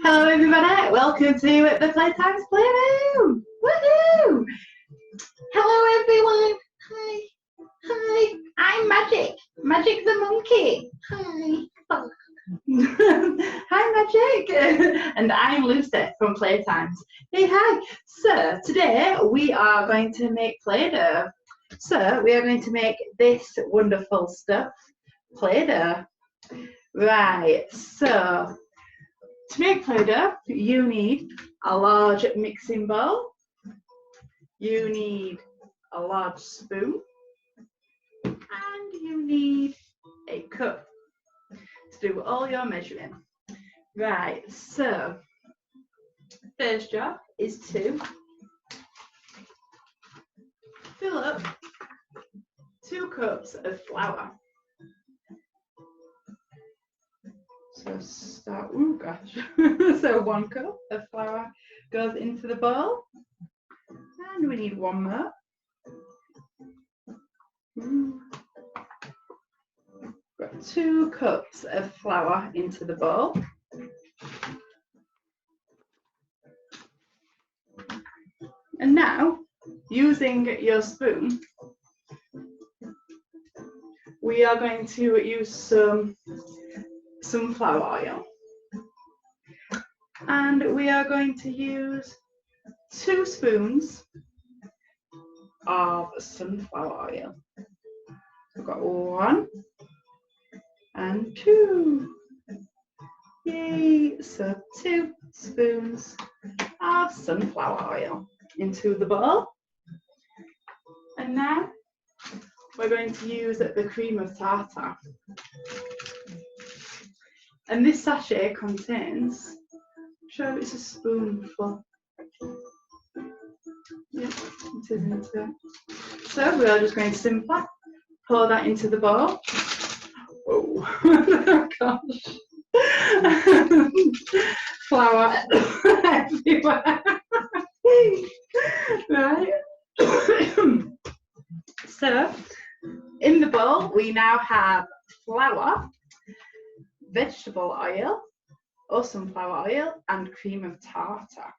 Hello everybody, welcome to the Playtimes Playroom! Woohoo! Hello everyone! Hi! Hi! I'm Magic! Magic the monkey! Hi! Hi Magic! And I'm Lucy from Playtimes. Hey, hi! So today we are going to make Play-Doh. So we are going to make this wonderful stuff, Play-Doh. Right, so to make Play-Doh, you need a large mixing bowl, you need a large spoon, and you need a cup to do all your measuring. Right, so first job is to fill up 2 cups of flour. So start, oh gosh, so 1 cup of flour goes into the bowl, and we need 1 more. Got 2 cups of flour into the bowl. And now, using your spoon, we are going to use some sunflower oil. And we are going to use 2 spoons of sunflower oil. We've got 1 and 2. Yay! So 2 spoons of sunflower oil into the bowl. And now we're going to use the cream of tartar. And this sachet contains, show it's a spoonful. Yeah, it is into there. So we are just going to simply pour that into the bowl. Oh, oh gosh. Flour everywhere. Right. So in the bowl we now have flour, vegetable oil or sunflower oil, and cream of tartar.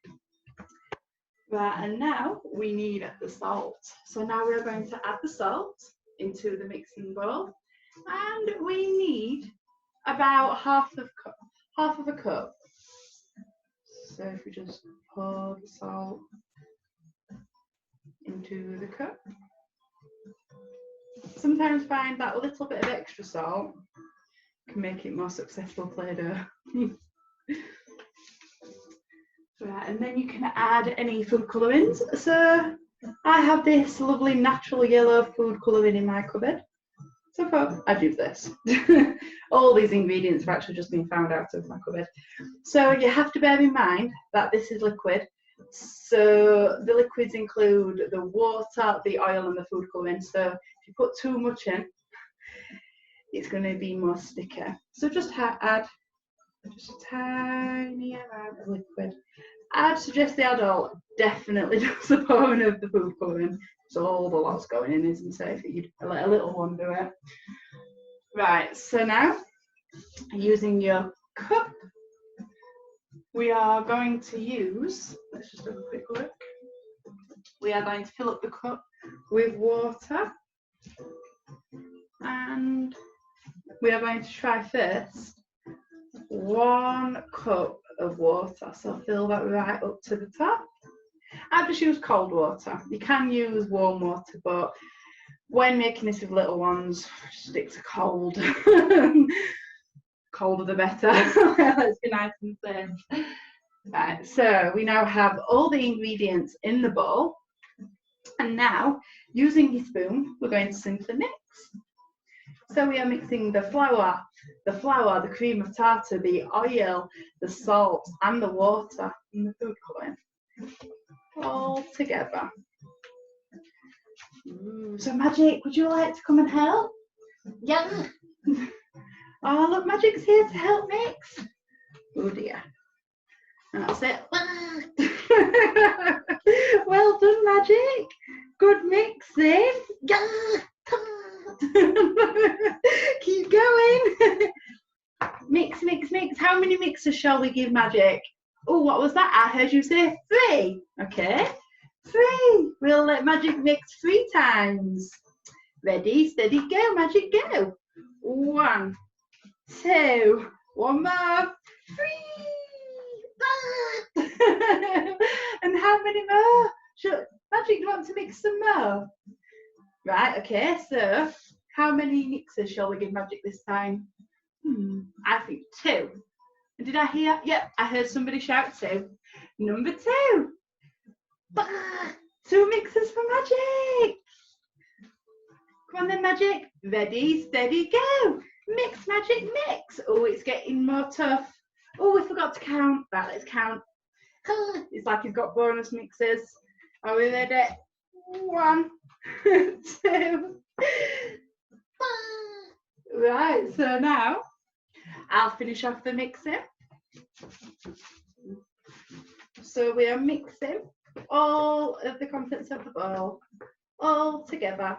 Right, and now we need the salt. So now we're going to add the salt into the mixing bowl, and we need about half of a cup. So if we just pour the salt into the cup, sometimes find that a little bit of extra salt can make it more successful Play-Doh. Right, and then you can add any food colourings. So I have this lovely natural yellow food colouring in my cupboard. So far, I've used this. All these ingredients have actually just been found out of my cupboard. So you have to bear in mind that this is liquid. So the liquids include the water, the oil, and the food colouring. So if you put too much in, it's going to be more sticky. So just add just a tiny amount of liquid. I'd suggest the adult definitely does the pouring of the food colouring. So all the lots going in, isn't it? If you'd let a little one do it. Right, so now, using your cup, we are going to use, let's just have a quick look. We are going to fill up the cup with water. And we are going to try first 1 cup of water. So fill that right up to the top. I've just used cold water. You can use warm water, but when making this with little ones, stick to cold. Colder the better. Let's be nice and safe. Right, so we now have all the ingredients in the bowl. And now, using your spoon, we're going to simply mix. So we are mixing the flour, the cream of tartar, the oil, the salt, and the water, and the food colouring all together. Ooh, so Magic, would you like to come and help? Yeah. Oh, look, Magic's here to help mix. Oh dear. And that's it. Well done, Magic. Good mixing. Yeah. Keep many mixes shall we give Magic? Oh, what was that? I heard you say 3. Okay, 3. We'll let Magic mix 3 times. Ready, steady, go, Magic, go. 1, 2, one more, 3. And how many more? Magic, do you want to mix some more? Right, okay, so how many mixes shall we give Magic this time? I think 2. Did I hear? Yep, I heard somebody shout 2. Number 2. 2 mixes for Magic. Come on then, Magic. Ready, steady, go. Mix, Magic, mix. Oh, it's getting more tough. Oh, we forgot to count. Right, let's count. It's like he's got bonus mixes. Are we ready? 1, 2. Right, so now I'll finish off the mixing. So we are mixing all of the contents of the bowl all together.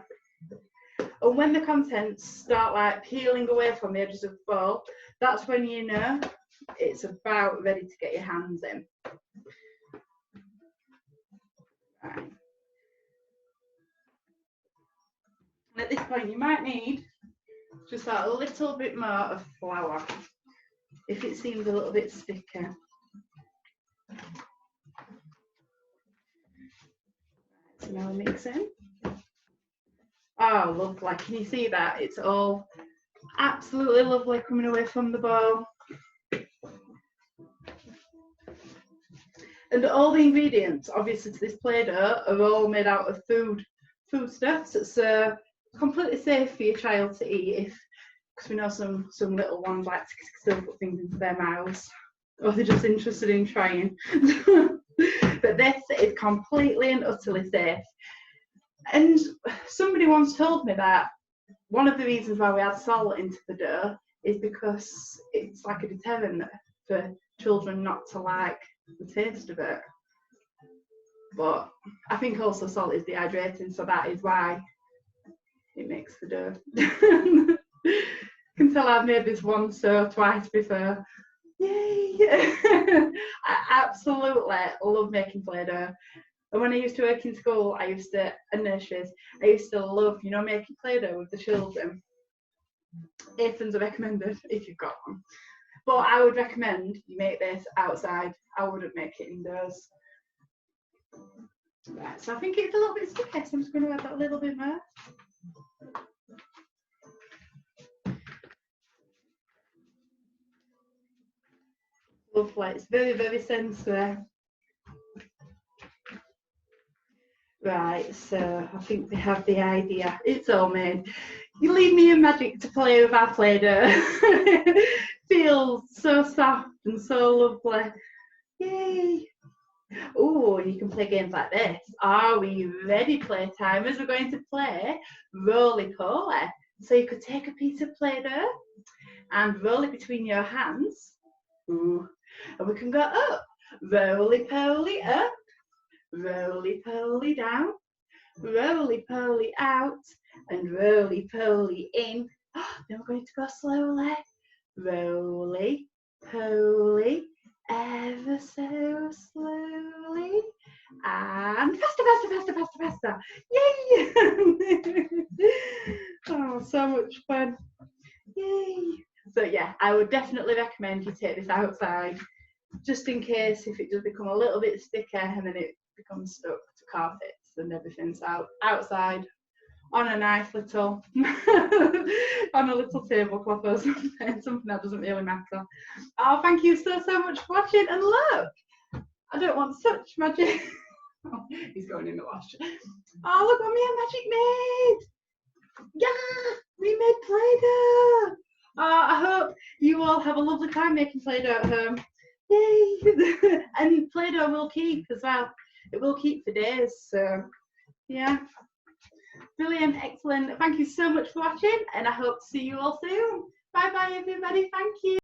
And when the contents start like peeling away from the edges of the bowl, that's when you know it's about ready to get your hands in. Right. And at this point you might need just a little bit more of flour if it seems a little bit thicker. So now we're mixing. Oh, lovely. Can you see that? It's all absolutely lovely coming away from the bowl. And all the ingredients, obviously, to this Play-Doh are all made out of foodstuffs. So completely safe for your child to eat, because we know some little ones like to still put things into their mouths, or they're just interested in trying. But this is completely and utterly safe. And somebody once told me that one of the reasons why we add salt into the dough is because it's like a deterrent for children not to like the taste of it. But I think also salt is dehydrating, so that is why it makes the dough. You can tell I've made this once or twice before. Yay! I absolutely love making Play-Doh. And when I used to work in school, and nurseries, I used to love, making Play-Doh with the children. Aprons are recommended if you've got one. But I would recommend you make this outside. I wouldn't make it indoors. Right, so I think it's a little bit sticky, so I'm just going to add that a little bit more. Lovely, it's very, very sensory. Right, so I think we have the idea. It's all made. You leave me and Magic to play with our Play-Doh. Feels so soft and so lovely. Yay! Oh, you can play games like this. Are we ready, Playtimers? We're going to play roly-poly. So you could take a piece of Play-Doh and roll it between your hands. Ooh. And we can go up. Roly-poly up. Roly-poly down, roly-poly out, and roly-poly in. Then we're going to go slowly. Roly-poly, ever so slowly. And faster, faster, faster, faster, faster. Yay! Oh, so much fun. Yay! So yeah, I would definitely recommend you take this outside, just in case if it does become a little bit sticky and then it becomes stuck to carpets and everything's outside on a nice little on a little tablecloth or something that doesn't really matter. Oh, thank you so much for watching, and look, I don't want such magic. Oh, he's going in the wash. Oh, look what me and Magic made. Yeah, we made Play-Doh. I hope you all have a lovely time making Play-Doh at home. Yay! And Play-Doh will keep as well. It will keep for days. So yeah, brilliant, excellent. Thank you so much for watching, and I hope to see you all soon. Bye bye everybody. Thank you.